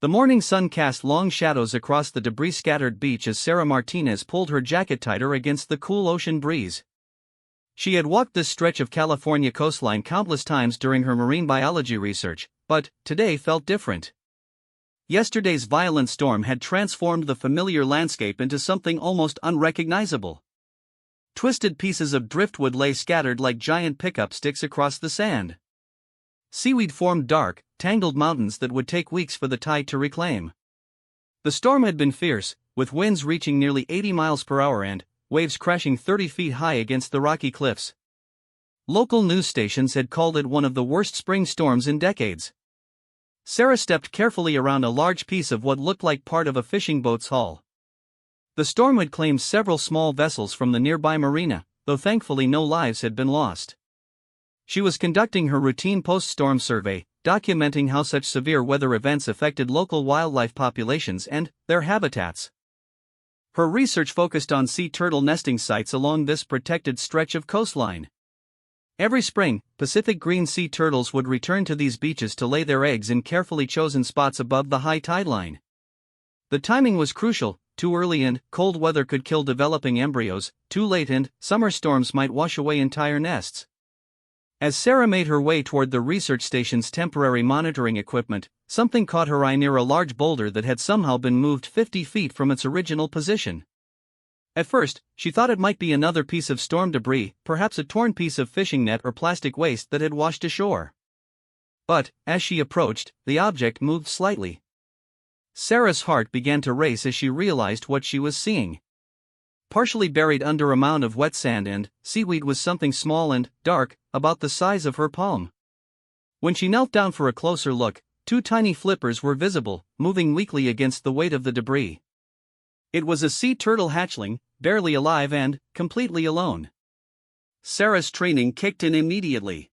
The morning sun cast long shadows across the debris-scattered beach as Sarah Martinez pulled her jacket tighter against the cool ocean breeze. She had walked this stretch of California coastline countless times during her marine biology research, but today felt different. Yesterday's violent storm had transformed the familiar landscape into something almost unrecognizable. Twisted pieces of driftwood lay scattered like giant pickup sticks across the sand. Seaweed formed dark, tangled mountains that would take weeks for the tide to reclaim. The storm had been fierce, with winds reaching nearly 80 miles per hour and waves crashing 30 feet high against the rocky cliffs. Local news stations had called it one of the worst spring storms in decades. Sarah stepped carefully around a large piece of what looked like part of a fishing boat's hull. The storm had claimed several small vessels from the nearby marina, though thankfully no lives had been lost. She was conducting her routine post-storm survey, documenting how such severe weather events affected local wildlife populations and their habitats. Her research focused on sea turtle nesting sites along this protected stretch of coastline. Every spring, Pacific green sea turtles would return to these beaches to lay their eggs in carefully chosen spots above the high tide line. The timing was crucial. Too early and cold weather could kill developing embryos, too late and summer storms might wash away entire nests. As Sarah made her way toward the research station's temporary monitoring equipment, something caught her eye near a large boulder that had somehow been moved 50 feet from its original position. At first, she thought it might be another piece of storm debris, perhaps a torn piece of fishing net or plastic waste that had washed ashore. But, as she approached, the object moved slightly. Sarah's heart began to race as she realized what she was seeing. Partially buried under a mound of wet sand and seaweed was something small and dark, about the size of her palm. When she knelt down for a closer look, two tiny flippers were visible, moving weakly against the weight of the debris. It was a sea turtle hatchling, barely alive and completely alone. Sarah's training kicked in immediately.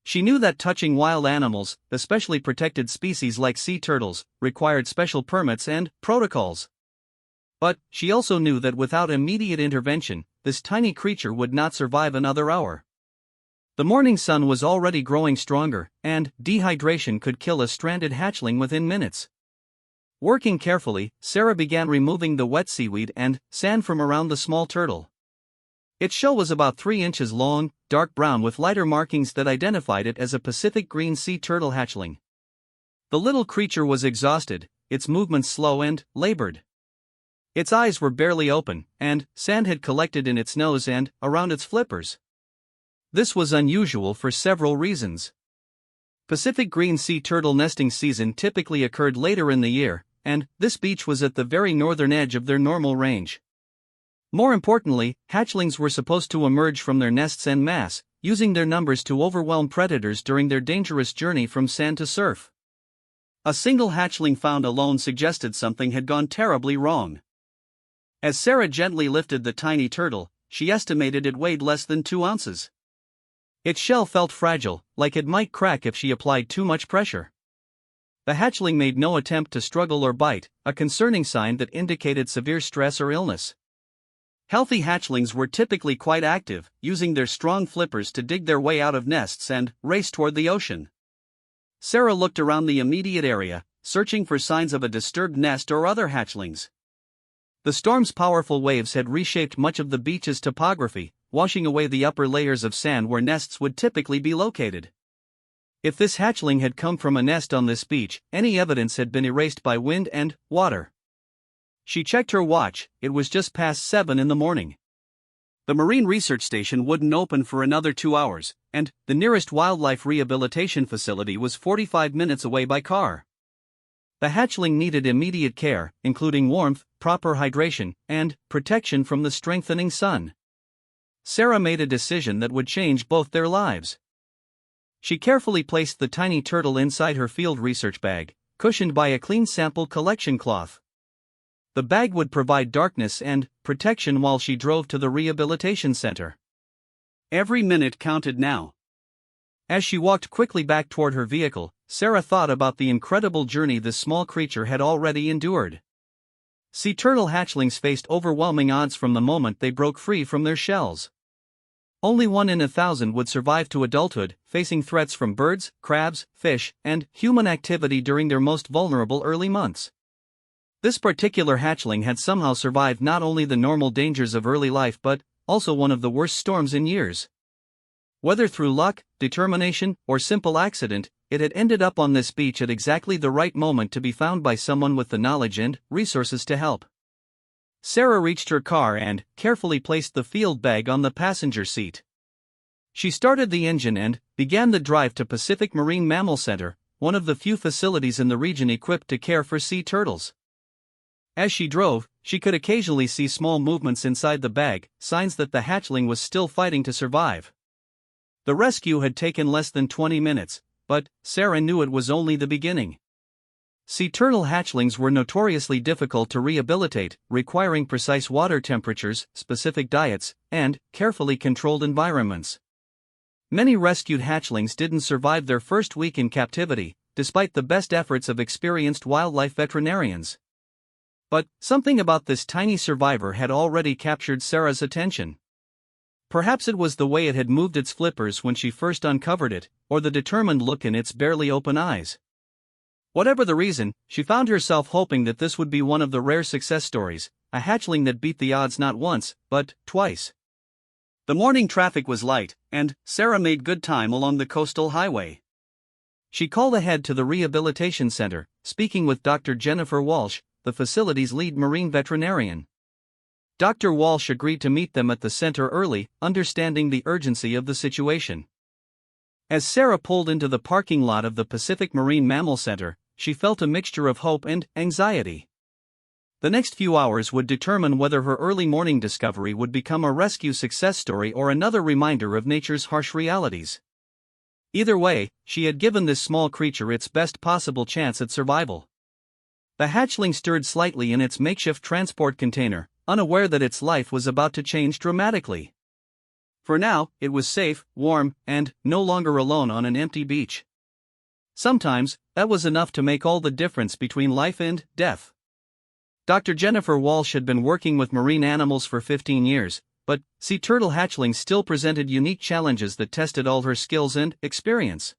She knew that touching wild animals, especially protected species like sea turtles, required special permits and protocols. But she also knew that without immediate intervention, this tiny creature would not survive another hour. The morning sun was already growing stronger, and dehydration could kill a stranded hatchling within minutes. Working carefully, Sarah began removing the wet seaweed and sand from around the small turtle. Its shell was about 3 inches long, dark brown with lighter markings that identified it as a Pacific green sea turtle hatchling. The little creature was exhausted, its movements slow and labored. Its eyes were barely open, and sand had collected in its nose and around its flippers. This was unusual for several reasons. Pacific green sea turtle nesting season typically occurred later in the year, and this beach was at the very northern edge of their normal range. More importantly, hatchlings were supposed to emerge from their nests en masse, using their numbers to overwhelm predators during their dangerous journey from sand to surf. A single hatchling found alone suggested something had gone terribly wrong. As Sarah gently lifted the tiny turtle, she estimated it weighed less than 2 ounces. Its shell felt fragile, like it might crack if she applied too much pressure. The hatchling made no attempt to struggle or bite, a concerning sign that indicated severe stress or illness. Healthy hatchlings were typically quite active, using their strong flippers to dig their way out of nests and race toward the ocean. Sarah looked around the immediate area, searching for signs of a disturbed nest or other hatchlings. The storm's powerful waves had reshaped much of the beach's topography, washing away the upper layers of sand where nests would typically be located. If this hatchling had come from a nest on this beach, any evidence had been erased by wind and water. She checked her watch, it was just past 7 in the morning. The Marine Research Station wouldn't open for another 2 hours, and the nearest wildlife rehabilitation facility was 45 minutes away by car. The hatchling needed immediate care, including warmth, proper hydration, and protection from the strengthening sun. Sarah made a decision that would change both their lives. She carefully placed the tiny turtle inside her field research bag, cushioned by a clean sample collection cloth. The bag would provide darkness and protection while she drove to the rehabilitation center. Every minute counted now. As she walked quickly back toward her vehicle, Sarah thought about the incredible journey this small creature had already endured. Sea turtle hatchlings faced overwhelming odds from the moment they broke free from their shells. only 1 in 1,000 would survive to adulthood, facing threats from birds, crabs, fish, and human activity during their most vulnerable early months. This particular hatchling had somehow survived not only the normal dangers of early life but also one of the worst storms in years. Whether through luck, determination, or simple accident, it had ended up on this beach at exactly the right moment to be found by someone with the knowledge and resources to help. Sarah reached her car and carefully placed the field bag on the passenger seat. She started the engine and began the drive to Pacific Marine Mammal Center, one of the few facilities in the region equipped to care for sea turtles. As she drove, she could occasionally see small movements inside the bag, signs that the hatchling was still fighting to survive. The rescue had taken less than 20 minutes, but Sarah knew it was only the beginning. Sea turtle hatchlings were notoriously difficult to rehabilitate, requiring precise water temperatures, specific diets, and carefully controlled environments. Many rescued hatchlings didn't survive their first week in captivity, despite the best efforts of experienced wildlife veterinarians. But something about this tiny survivor had already captured Sarah's attention. Perhaps it was the way it had moved its flippers when she first uncovered it, or the determined look in its barely open eyes. Whatever the reason, she found herself hoping that this would be one of the rare success stories, a hatchling that beat the odds not once, but twice. The morning traffic was light, and Sarah made good time along the coastal highway. She called ahead to the rehabilitation center, speaking with Dr. Jennifer Walsh, the facility's lead marine veterinarian. Dr. Walsh agreed to meet them at the center early, understanding the urgency of the situation. As Sarah pulled into the parking lot of the Pacific Marine Mammal Center, she felt a mixture of hope and anxiety. The next few hours would determine whether her early morning discovery would become a rescue success story or another reminder of nature's harsh realities. Either way, she had given this small creature its best possible chance at survival. The hatchling stirred slightly in its makeshift transport container, unaware that its life was about to change dramatically. For now, it was safe, warm, and no longer alone on an empty beach. Sometimes, that was enough to make all the difference between life and death. Dr. Jennifer Walsh had been working with marine animals for 15 years, but sea turtle hatchlings still presented unique challenges that tested all her skills and experience.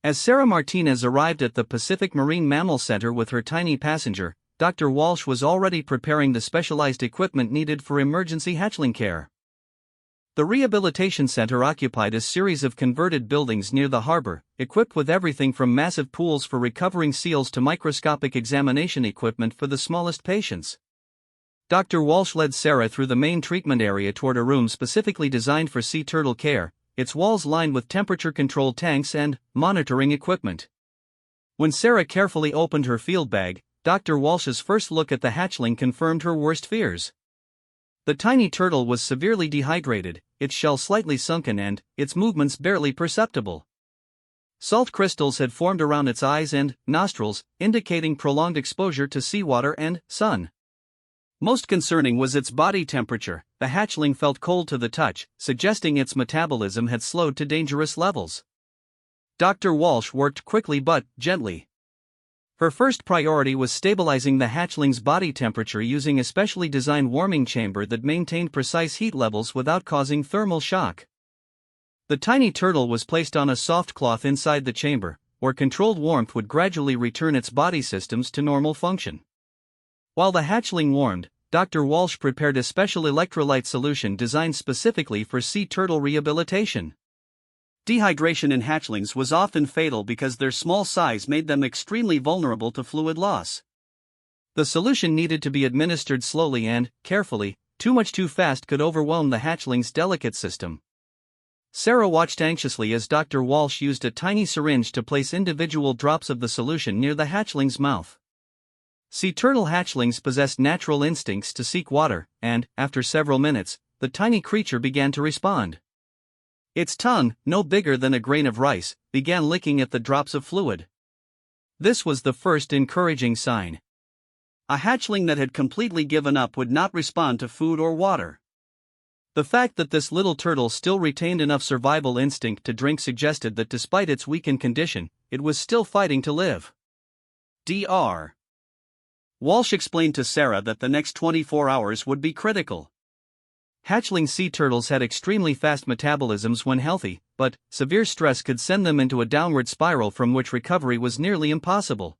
As Sarah Martinez arrived at the Pacific Marine Mammal Center with her tiny passenger, Dr. Walsh was already preparing the specialized equipment needed for emergency hatchling care. The rehabilitation center occupied a series of converted buildings near the harbor, equipped with everything from massive pools for recovering seals to microscopic examination equipment for the smallest patients. Dr. Walsh led Sarah through the main treatment area toward a room specifically designed for sea turtle care, its walls lined with temperature-controlled tanks and monitoring equipment. When Sarah carefully opened her field bag, Dr. Walsh's first look at the hatchling confirmed her worst fears. The tiny turtle was severely dehydrated, its shell slightly sunken and its movements barely perceptible. Salt crystals had formed around its eyes and nostrils, indicating prolonged exposure to seawater and sun. Most concerning was its body temperature. The hatchling felt cold to the touch, suggesting its metabolism had slowed to dangerous levels. Dr. Walsh worked quickly but gently. Her first priority was stabilizing the hatchling's body temperature using a specially designed warming chamber that maintained precise heat levels without causing thermal shock. The tiny turtle was placed on a soft cloth inside the chamber, where controlled warmth would gradually return its body systems to normal function. While the hatchling warmed, Dr. Walsh prepared a special electrolyte solution designed specifically for sea turtle rehabilitation. Dehydration in hatchlings was often fatal because their small size made them extremely vulnerable to fluid loss. The solution needed to be administered slowly and carefully. Too much too fast could overwhelm the hatchling's delicate system. Sarah watched anxiously as Dr. Walsh used a tiny syringe to place individual drops of the solution near the hatchling's mouth. Sea turtle hatchlings possessed natural instincts to seek water, and, after several minutes, the tiny creature began to respond. Its tongue, no bigger than a grain of rice, began licking at the drops of fluid. This was the first encouraging sign. A hatchling that had completely given up would not respond to food or water. The fact that this little turtle still retained enough survival instinct to drink suggested that despite its weakened condition, it was still fighting to live. Dr. Walsh explained to Sarah that the next 24 hours would be critical. Hatchling sea turtles had extremely fast metabolisms when healthy, but severe stress could send them into a downward spiral from which recovery was nearly impossible.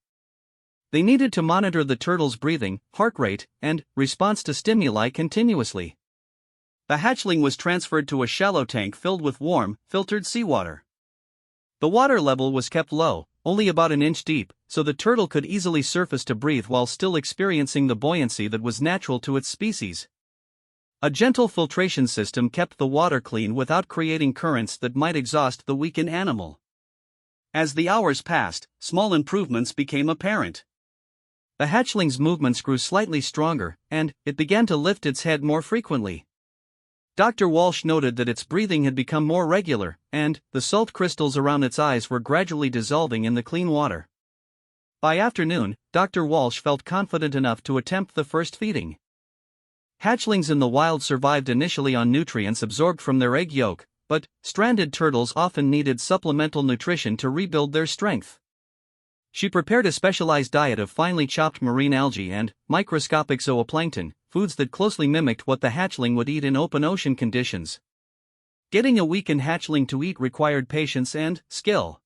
They needed to monitor the turtle's breathing, heart rate, and response to stimuli continuously. The hatchling was transferred to a shallow tank filled with warm, filtered seawater. The water level was kept low, only about an inch deep, so the turtle could easily surface to breathe while still experiencing the buoyancy that was natural to its species. A gentle filtration system kept the water clean without creating currents that might exhaust the weakened animal. As the hours passed, small improvements became apparent. The hatchling's movements grew slightly stronger, and it began to lift its head more frequently. Dr. Walsh noted that its breathing had become more regular, and the salt crystals around its eyes were gradually dissolving in the clean water. By afternoon, Dr. Walsh felt confident enough to attempt the first feeding. Hatchlings in the wild survived initially on nutrients absorbed from their egg yolk, but stranded turtles often needed supplemental nutrition to rebuild their strength. She prepared a specialized diet of finely chopped marine algae and microscopic zooplankton, foods that closely mimicked what the hatchling would eat in open ocean conditions. Getting a weakened hatchling to eat required patience and skill.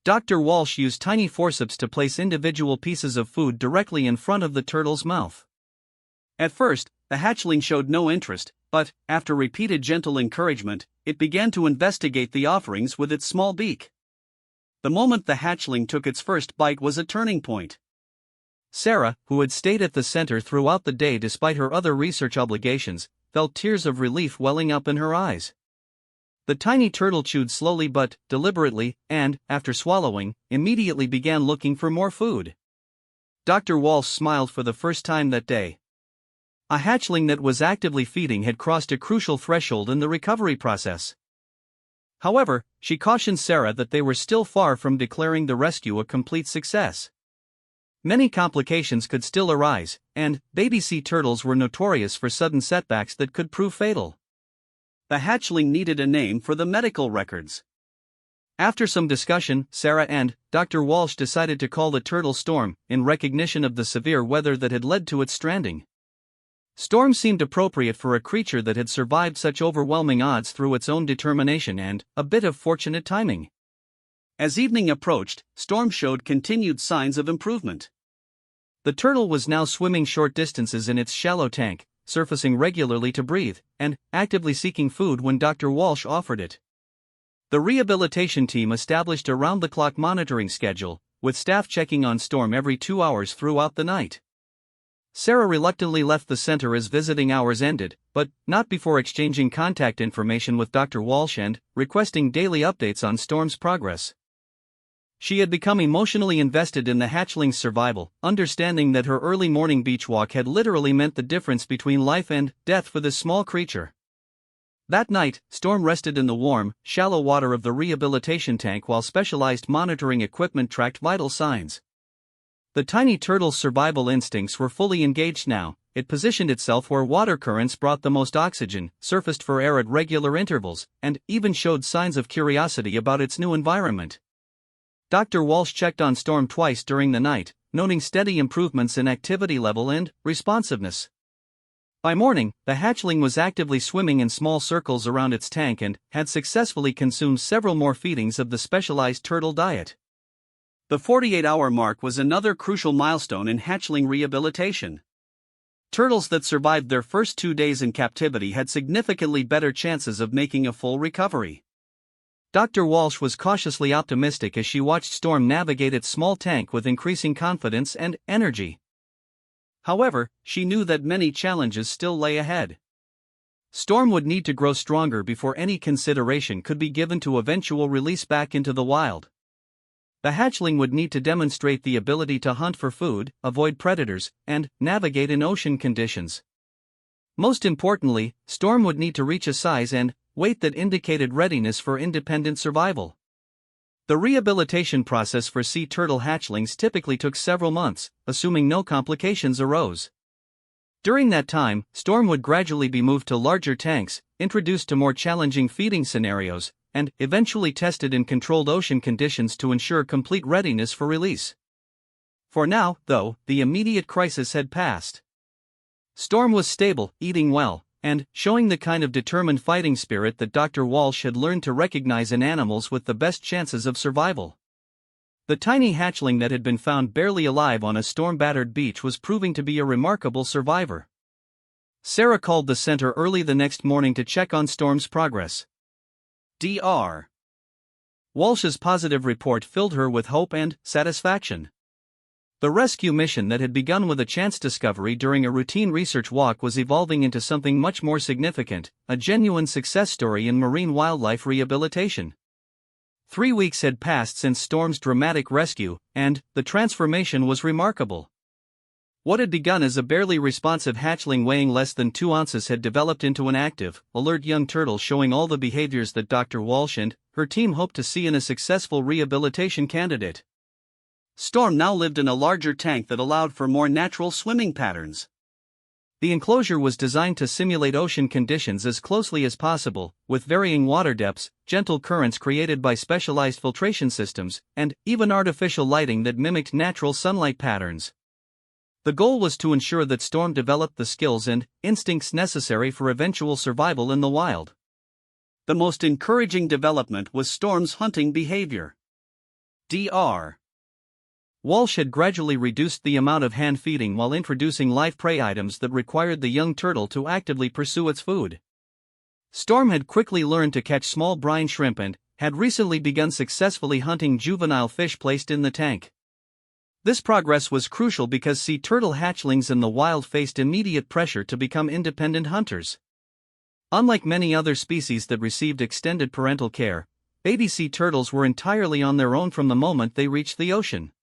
Dr. Walsh used tiny forceps to place individual pieces of food directly in front of the turtle's mouth. At first, the hatchling showed no interest, but, after repeated gentle encouragement, it began to investigate the offerings with its small beak. The moment the hatchling took its first bite was a turning point. Sarah, who had stayed at the center throughout the day despite her other research obligations, felt tears of relief welling up in her eyes. The tiny turtle chewed slowly but deliberately, and, after swallowing, immediately began looking for more food. Dr. Walsh smiled for the first time that day. A hatchling that was actively feeding had crossed a crucial threshold in the recovery process. However, she cautioned Sarah that they were still far from declaring the rescue a complete success. Many complications could still arise, and baby sea turtles were notorious for sudden setbacks that could prove fatal. The hatchling needed a name for the medical records. After some discussion, Sarah and Dr. Walsh decided to call the turtle Storm, in recognition of the severe weather that had led to its stranding. Storm seemed appropriate for a creature that had survived such overwhelming odds through its own determination and a bit of fortunate timing. As evening approached, Storm showed continued signs of improvement. The turtle was now swimming short distances in its shallow tank, surfacing regularly to breathe, and actively seeking food when Dr. Walsh offered it. The rehabilitation team established a round-the-clock monitoring schedule, with staff checking on Storm every 2 hours throughout the night. Sarah reluctantly left the center as visiting hours ended, but not before exchanging contact information with Dr. Walsh and requesting daily updates on Storm's progress. She had become emotionally invested in the hatchling's survival, understanding that her early morning beach walk had literally meant the difference between life and death for this small creature. That night, Storm rested in the warm, shallow water of the rehabilitation tank while specialized monitoring equipment tracked vital signs. The tiny turtle's survival instincts were fully engaged now. It positioned itself where water currents brought the most oxygen, surfaced for air at regular intervals, and even showed signs of curiosity about its new environment. Dr. Walsh checked on Storm twice during the night, noting steady improvements in activity level and responsiveness. By morning, the hatchling was actively swimming in small circles around its tank and had successfully consumed several more feedings of the specialized turtle diet. The 48-hour mark was another crucial milestone in hatchling rehabilitation. Turtles that survived their first 2 days in captivity had significantly better chances of making a full recovery. Dr. Walsh was cautiously optimistic as she watched Storm navigate its small tank with increasing confidence and energy. However, she knew that many challenges still lay ahead. Storm would need to grow stronger before any consideration could be given to eventual release back into the wild. The hatchling would need to demonstrate the ability to hunt for food, avoid predators, and navigate in ocean conditions. Most importantly, Storm would need to reach a size and weight that indicated readiness for independent survival. The rehabilitation process for sea turtle hatchlings typically took several months, assuming no complications arose. During that time, Storm would gradually be moved to larger tanks, introduced to more challenging feeding scenarios, and eventually tested in controlled ocean conditions to ensure complete readiness for release. For now, though, the immediate crisis had passed. Storm was stable, eating well, and showing the kind of determined fighting spirit that Dr. Walsh had learned to recognize in animals with the best chances of survival. The tiny hatchling that had been found barely alive on a storm-battered beach was proving to be a remarkable survivor. Sarah called the center early the next morning to check on Storm's progress. Dr. Walsh's positive report filled her with hope and satisfaction. The rescue mission that had begun with a chance discovery during a routine research walk was evolving into something much more significant, a genuine success story in marine wildlife rehabilitation. 3 weeks had passed since Storm's dramatic rescue, and the transformation was remarkable. What had begun as a barely responsive hatchling weighing less than 2 ounces had developed into an active, alert young turtle showing all the behaviors that Dr. Walsh and her team hoped to see in a successful rehabilitation candidate. Storm now lived in a larger tank that allowed for more natural swimming patterns. The enclosure was designed to simulate ocean conditions as closely as possible, with varying water depths, gentle currents created by specialized filtration systems, and even artificial lighting that mimicked natural sunlight patterns. The goal was to ensure that Storm developed the skills and instincts necessary for eventual survival in the wild. The most encouraging development was Storm's hunting behavior. Dr. Walsh had gradually reduced the amount of hand feeding while introducing live prey items that required the young turtle to actively pursue its food. Storm had quickly learned to catch small brine shrimp and had recently begun successfully hunting juvenile fish placed in the tank. This progress was crucial because sea turtle hatchlings in the wild faced immediate pressure to become independent hunters. Unlike many other species that received extended parental care, baby sea turtles were entirely on their own from the moment they reached the ocean.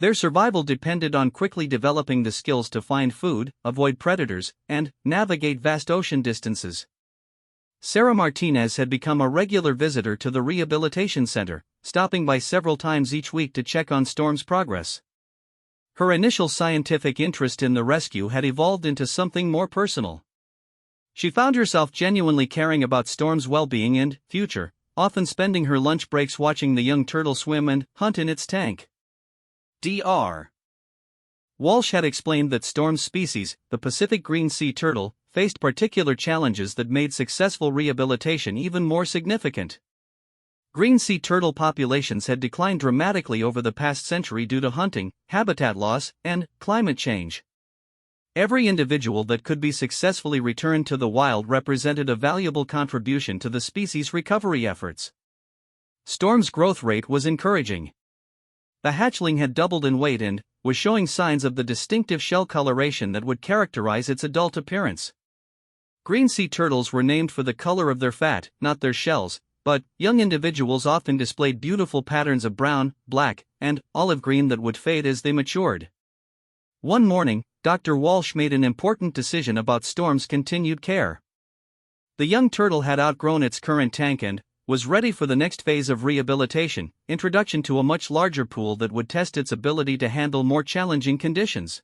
Their survival depended on quickly developing the skills to find food, avoid predators, and navigate vast ocean distances. Sarah Martinez had become a regular visitor to the rehabilitation center, stopping by several times each week to check on Storm's progress. Her initial scientific interest in the rescue had evolved into something more personal. She found herself genuinely caring about Storm's well-being and future, often spending her lunch breaks watching the young turtle swim and hunt in its tank. Dr. Walsh had explained that Storm's species, the Pacific green sea turtle, faced particular challenges that made successful rehabilitation even more significant. Green sea turtle populations had declined dramatically over the past century due to hunting, habitat loss, and climate change. Every individual that could be successfully returned to the wild represented a valuable contribution to the species' recovery efforts. Storm's growth rate was encouraging. The hatchling had doubled in weight and was showing signs of the distinctive shell coloration that would characterize its adult appearance. Green sea turtles were named for the color of their fat, not their shells, but young individuals often displayed beautiful patterns of brown, black, and olive green that would fade as they matured. One morning, Dr. Walsh made an important decision about Storm's continued care. The young turtle had outgrown its current tank and was ready for the next phase of rehabilitation, introduction to a much larger pool that would test its ability to handle more challenging conditions.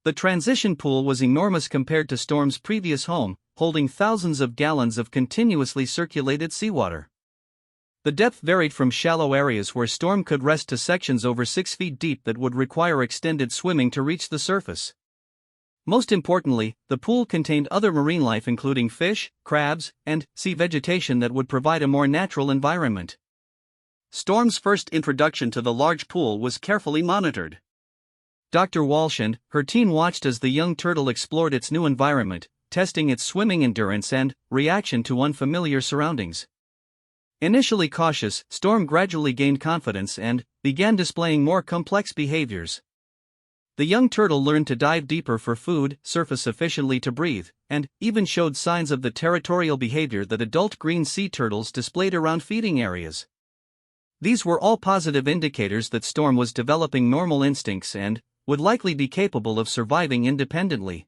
The transition pool was enormous compared to Storm's previous home, holding thousands of gallons of continuously circulated seawater. The depth varied from shallow areas where Storm could rest to sections over 6 feet deep that would require extended swimming to reach the surface. Most importantly, the pool contained other marine life including fish, crabs, and sea vegetation that would provide a more natural environment. Storm's first introduction to the large pool was carefully monitored. Dr. Walsh and her team watched as the young turtle explored its new environment, testing its swimming endurance and reaction to unfamiliar surroundings. Initially cautious, Storm gradually gained confidence and began displaying more complex behaviors. The young turtle learned to dive deeper for food, surface sufficiently to breathe, and even showed signs of the territorial behavior that adult green sea turtles displayed around feeding areas. These were all positive indicators that Storm was developing normal instincts and would likely be capable of surviving independently.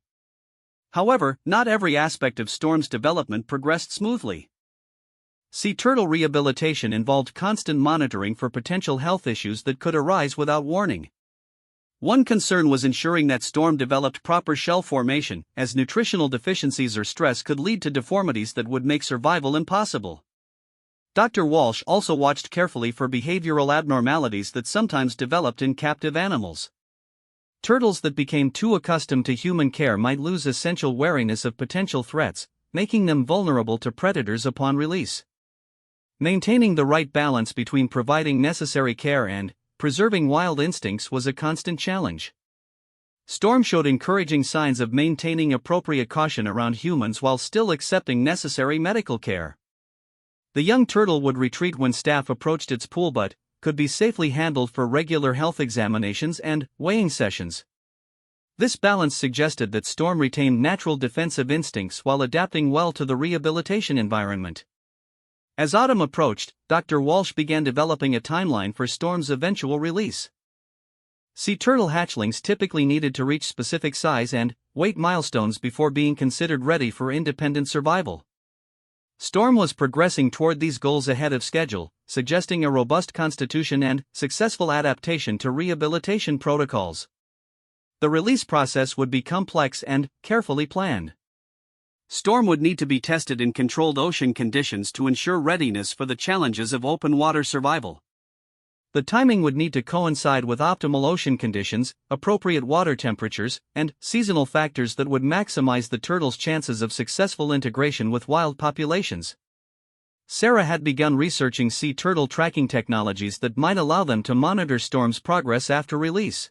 However, not every aspect of Storm's development progressed smoothly. Sea turtle rehabilitation involved constant monitoring for potential health issues that could arise without warning. One concern was ensuring that Storm developed proper shell formation, as nutritional deficiencies or stress could lead to deformities that would make survival impossible. Dr. Walsh also watched carefully for behavioral abnormalities that sometimes developed in captive animals. Turtles that became too accustomed to human care might lose essential wariness of potential threats, making them vulnerable to predators upon release. Maintaining the right balance between providing necessary care and preserving wild instincts was a constant challenge. Storm showed encouraging signs of maintaining appropriate caution around humans while still accepting necessary medical care. The young turtle would retreat when staff approached its pool but could be safely handled for regular health examinations and weighing sessions. This balance suggested that Storm retained natural defensive instincts while adapting well to the rehabilitation environment. As autumn approached, Dr. Walsh began developing a timeline for Storm's eventual release. Sea turtle hatchlings typically needed to reach specific size and weight milestones before being considered ready for independent survival. Storm was progressing toward these goals ahead of schedule, suggesting a robust constitution and successful adaptation to rehabilitation protocols. The release process would be complex and carefully planned. Storm would need to be tested in controlled ocean conditions to ensure readiness for the challenges of open water survival. The timing would need to coincide with optimal ocean conditions, appropriate water temperatures, and seasonal factors that would maximize the turtle's chances of successful integration with wild populations. Sarah had begun researching sea turtle tracking technologies that might allow them to monitor Storm's progress after release.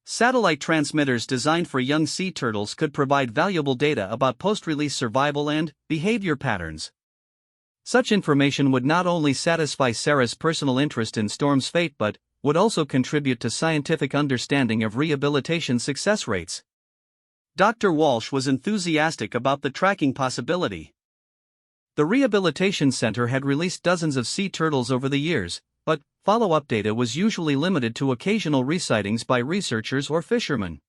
Satellite transmitters designed for young sea turtles could provide valuable data about post-release survival and behavior patterns. Such information would not only satisfy Sarah's personal interest in Storm's fate but would also contribute to scientific understanding of rehabilitation success rates. Dr. Walsh was enthusiastic about the tracking possibility. The Rehabilitation Center had released dozens of sea turtles over the years, but follow-up data was usually limited to occasional resightings by researchers or fishermen.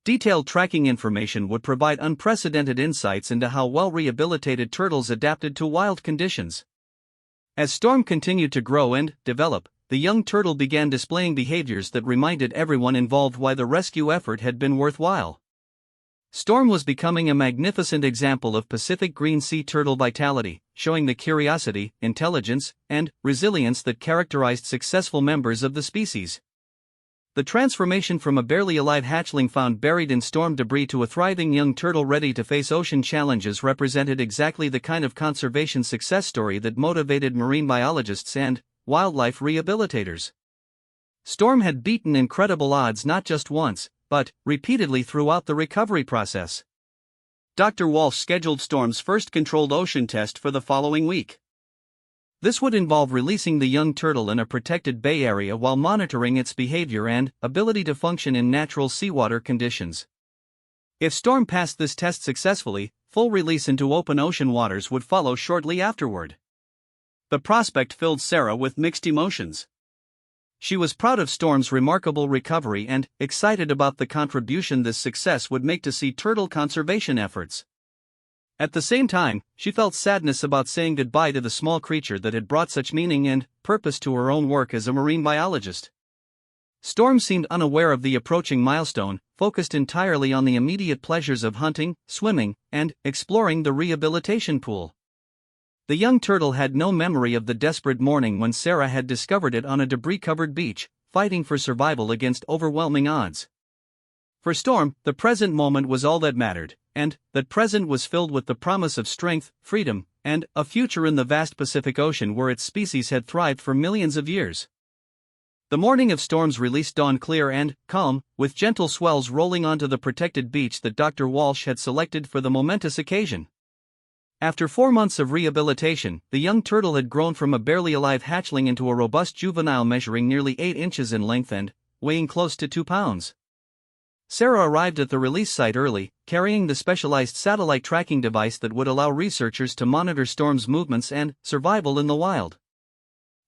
Detailed tracking information would provide unprecedented insights into how well rehabilitated turtles adapted to wild conditions. As Storm continued to grow and develop, the young turtle began displaying behaviors that reminded everyone involved why the rescue effort had been worthwhile. Storm was becoming a magnificent example of Pacific green sea turtle vitality, showing the curiosity, intelligence, and resilience that characterized successful members of the species. The transformation from a barely alive hatchling found buried in storm debris to a thriving young turtle ready to face ocean challenges represented exactly the kind of conservation success story that motivated marine biologists and wildlife rehabilitators. Storm had beaten incredible odds not just once, but repeatedly throughout the recovery process. Dr. Walsh scheduled Storm's first controlled ocean test for the following week. This would involve releasing the young turtle in a protected bay area while monitoring its behavior and ability to function in natural seawater conditions. If Storm passed this test successfully, full release into open ocean waters would follow shortly afterward. The prospect filled Sarah with mixed emotions. She was proud of Storm's remarkable recovery and excited about the contribution this success would make to sea turtle conservation efforts. At the same time, she felt sadness about saying goodbye to the small creature that had brought such meaning and purpose to her own work as a marine biologist. Storm seemed unaware of the approaching milestone, focused entirely on the immediate pleasures of hunting, swimming, and exploring the rehabilitation pool. The young turtle had no memory of the desperate morning when Sarah had discovered it on a debris-covered beach, fighting for survival against overwhelming odds. For Storm, the present moment was all that mattered, and that present was filled with the promise of strength, freedom, and a future in the vast Pacific Ocean where its species had thrived for millions of years. The morning of Storm's release dawned clear and calm, with gentle swells rolling onto the protected beach that Dr. Walsh had selected for the momentous occasion. After 4 months of rehabilitation, the young turtle had grown from a barely alive hatchling into a robust juvenile measuring nearly 8 inches in length and weighing close to 2 pounds. Sarah arrived at the release site early, carrying the specialized satellite tracking device that would allow researchers to monitor Storm's movements and survival in the wild.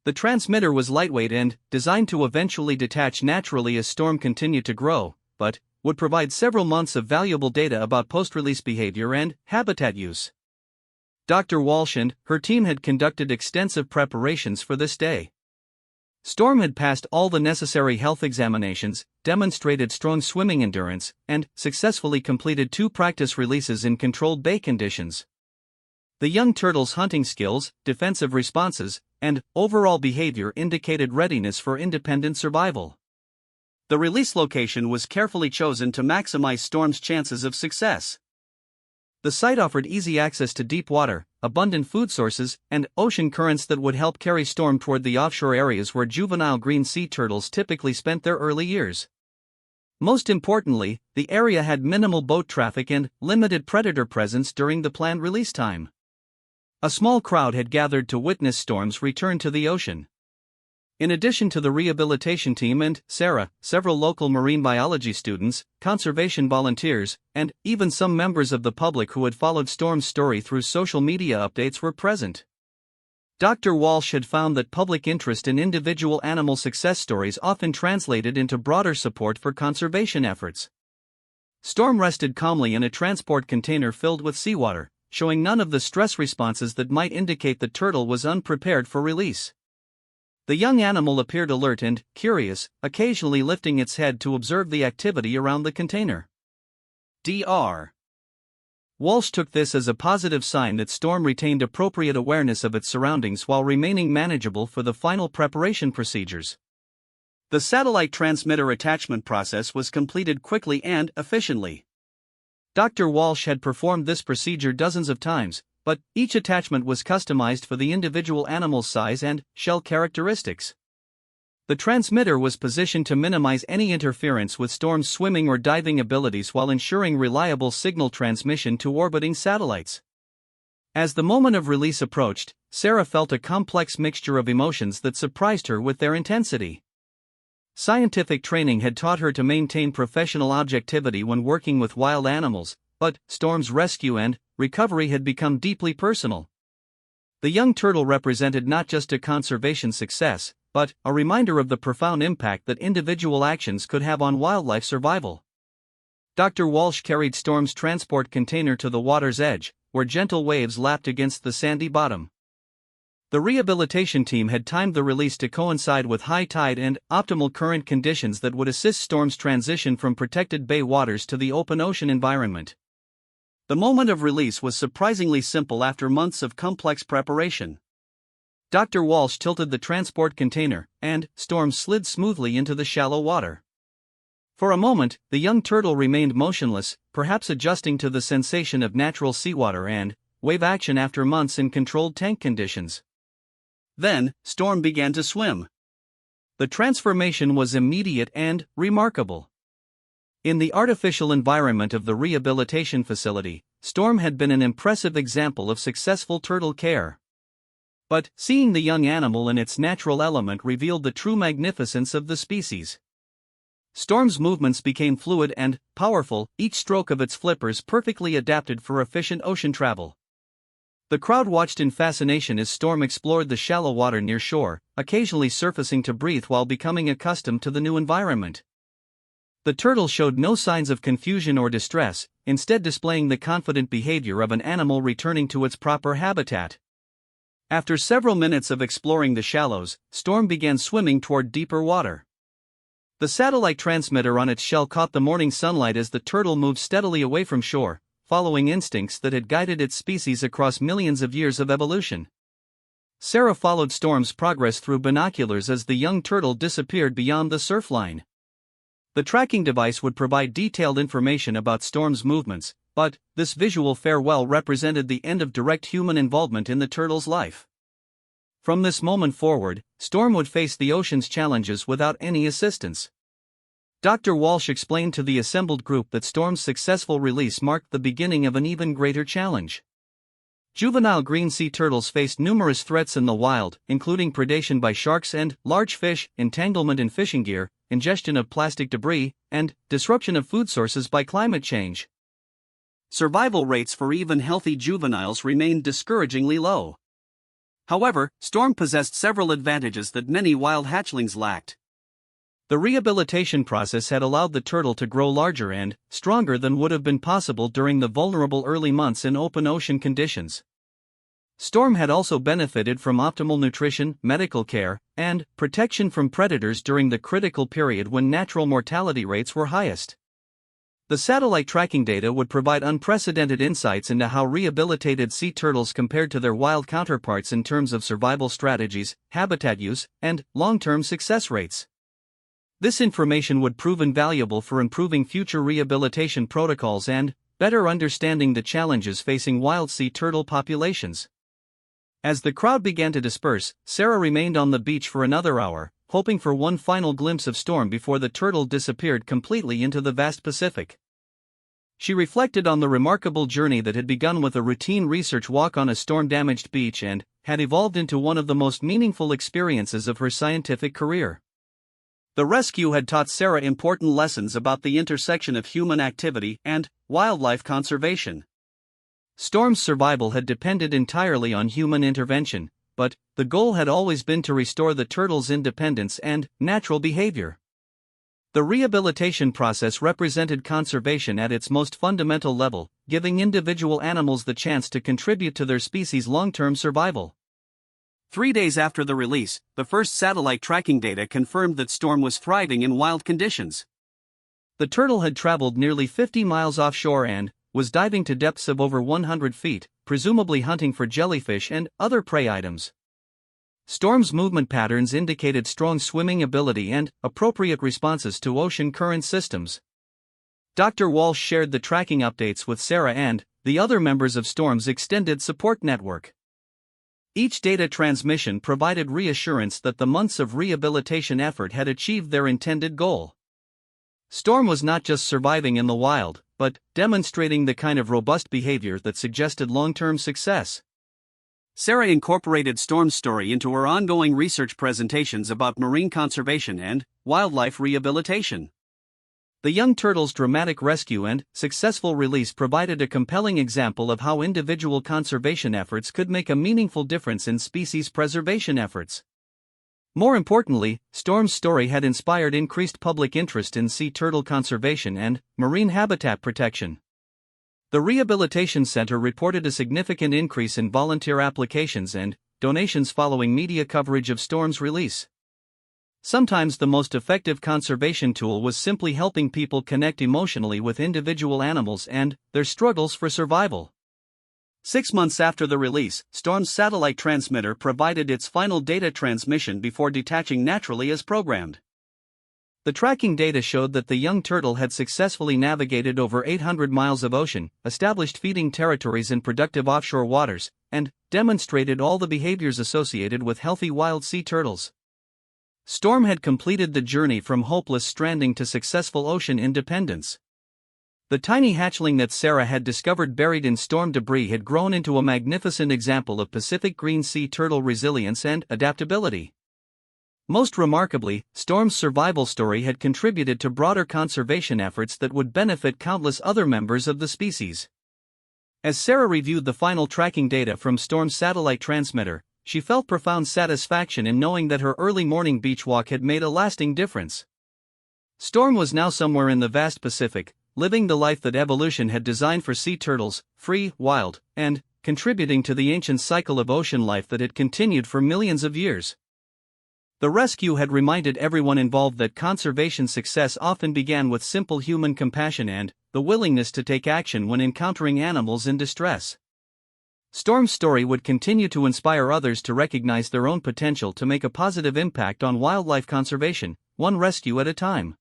The transmitter was lightweight and designed to eventually detach naturally as Storm continued to grow, but would provide several months of valuable data about post-release behavior and habitat use. Dr. Walsh and her team had conducted extensive preparations for this day. Storm had passed all the necessary health examinations, demonstrated strong swimming endurance, and successfully completed 2 practice releases in controlled bay conditions. The young turtle's hunting skills, defensive responses, and overall behavior indicated readiness for independent survival. The release location was carefully chosen to maximize Storm's chances of success. The site offered easy access to deep water, abundant food sources, and ocean currents that would help carry Storm toward the offshore areas where juvenile green sea turtles typically spent their early years. Most importantly, the area had minimal boat traffic and limited predator presence during the planned release time. A small crowd had gathered to witness Storm's return to the ocean. In addition to the rehabilitation team and Sarah, several local marine biology students, conservation volunteers, and even some members of the public who had followed Storm's story through social media updates were present. Dr. Walsh had found that public interest in individual animal success stories often translated into broader support for conservation efforts. Storm rested calmly in a transport container filled with seawater, showing none of the stress responses that might indicate the turtle was unprepared for release. The young animal appeared alert and curious, occasionally lifting its head to observe the activity around the container. Dr. Walsh took this as a positive sign that Storm retained appropriate awareness of its surroundings while remaining manageable for the final preparation procedures. The satellite transmitter attachment process was completed quickly and efficiently. Dr. Walsh had performed this procedure dozens of times, but each attachment was customized for the individual animal's size and shell characteristics. The transmitter was positioned to minimize any interference with Storm's swimming or diving abilities while ensuring reliable signal transmission to orbiting satellites. As the moment of release approached, Sarah felt a complex mixture of emotions that surprised her with their intensity. Scientific training had taught her to maintain professional objectivity when working with wild animals, but Storm's rescue and recovery had become deeply personal. The young turtle represented not just a conservation success, but a reminder of the profound impact that individual actions could have on wildlife survival. Dr. Walsh carried Storm's transport container to the water's edge, where gentle waves lapped against the sandy bottom. The rehabilitation team had timed the release to coincide with high tide and optimal current conditions that would assist Storm's transition from protected bay waters to the open ocean environment. The moment of release was surprisingly simple after months of complex preparation. Dr. Walsh tilted the transport container, and Storm slid smoothly into the shallow water. For a moment, the young turtle remained motionless, perhaps adjusting to the sensation of natural seawater and wave action after months in controlled tank conditions. Then, Storm began to swim. The transformation was immediate and remarkable. In the artificial environment of the rehabilitation facility, Storm had been an impressive example of successful turtle care. But seeing the young animal in its natural element revealed the true magnificence of the species. Storm's movements became fluid and powerful, each stroke of its flippers perfectly adapted for efficient ocean travel. The crowd watched in fascination as Storm explored the shallow water near shore, occasionally surfacing to breathe while becoming accustomed to the new environment. The turtle showed no signs of confusion or distress, instead displaying the confident behavior of an animal returning to its proper habitat. After several minutes of exploring the shallows, Storm began swimming toward deeper water. The satellite transmitter on its shell caught the morning sunlight as the turtle moved steadily away from shore, following instincts that had guided its species across millions of years of evolution. Sarah followed Storm's progress through binoculars as the young turtle disappeared beyond the surf line. The tracking device would provide detailed information about Storm's movements, but this visual farewell represented the end of direct human involvement in the turtle's life. From this moment forward, Storm would face the ocean's challenges without any assistance. Dr. Walsh explained to the assembled group that Storm's successful release marked the beginning of an even greater challenge. Juvenile green sea turtles faced numerous threats in the wild, including predation by sharks and large fish, entanglement in fishing gear, ingestion of plastic debris, and disruption of food sources by climate change. Survival rates for even healthy juveniles remained discouragingly low. However, Storm possessed several advantages that many wild hatchlings lacked. The rehabilitation process had allowed the turtle to grow larger and stronger than would have been possible during the vulnerable early months in open ocean conditions. Storm had also benefited from optimal nutrition, medical care, and protection from predators during the critical period when natural mortality rates were highest. The satellite tracking data would provide unprecedented insights into how rehabilitated sea turtles compared to their wild counterparts in terms of survival strategies, habitat use, and long-term success rates. This information would prove invaluable for improving future rehabilitation protocols and better understanding the challenges facing wild sea turtle populations. As the crowd began to disperse, Sarah remained on the beach for another hour, hoping for one final glimpse of Storm before the turtle disappeared completely into the vast Pacific. She reflected on the remarkable journey that had begun with a routine research walk on a storm-damaged beach and had evolved into one of the most meaningful experiences of her scientific career. The rescue had taught Sarah important lessons about the intersection of human activity and wildlife conservation. Storm's survival had depended entirely on human intervention, but the goal had always been to restore the turtle's independence and natural behavior. The rehabilitation process represented conservation at its most fundamental level, giving individual animals the chance to contribute to their species' long-term survival. 3 days after the release, the first satellite tracking data confirmed that Storm was thriving in wild conditions. The turtle had traveled nearly 50 miles offshore and was diving to depths of over 100 feet, presumably hunting for jellyfish and other prey items. Storm's movement patterns indicated strong swimming ability and appropriate responses to ocean current systems. Dr. Walsh shared the tracking updates with Sarah and the other members of Storm's extended support network. Each data transmission provided reassurance that the months of rehabilitation effort had achieved their intended goal. Storm was not just surviving in the wild, but demonstrating the kind of robust behavior that suggested long-term success. Sarah incorporated Storm's story into her ongoing research presentations about marine conservation and wildlife rehabilitation. The young turtle's dramatic rescue and successful release provided a compelling example of how individual conservation efforts could make a meaningful difference in species preservation efforts. More importantly, Storm's story had inspired increased public interest in sea turtle conservation and marine habitat protection. The Rehabilitation Center reported a significant increase in volunteer applications and donations following media coverage of Storm's release. Sometimes the most effective conservation tool was simply helping people connect emotionally with individual animals and their struggles for survival. 6 months after the release, Storm's satellite transmitter provided its final data transmission before detaching naturally as programmed. The tracking data showed that the young turtle had successfully navigated over 800 miles of ocean, established feeding territories in productive offshore waters, and demonstrated all the behaviors associated with healthy wild sea turtles. Storm had completed the journey from hopeless stranding to successful ocean independence. The tiny hatchling that Sarah had discovered buried in storm debris had grown into a magnificent example of Pacific green sea turtle resilience and adaptability. Most remarkably, Storm's survival story had contributed to broader conservation efforts that would benefit countless other members of the species. As Sarah reviewed the final tracking data from Storm's satellite transmitter, she felt profound satisfaction in knowing that her early morning beach walk had made a lasting difference. Storm was now somewhere in the vast Pacific, living the life that evolution had designed for sea turtles, free, wild, and contributing to the ancient cycle of ocean life that had continued for millions of years. The rescue had reminded everyone involved that conservation success often began with simple human compassion and the willingness to take action when encountering animals in distress. Storm's story would continue to inspire others to recognize their own potential to make a positive impact on wildlife conservation, one rescue at a time.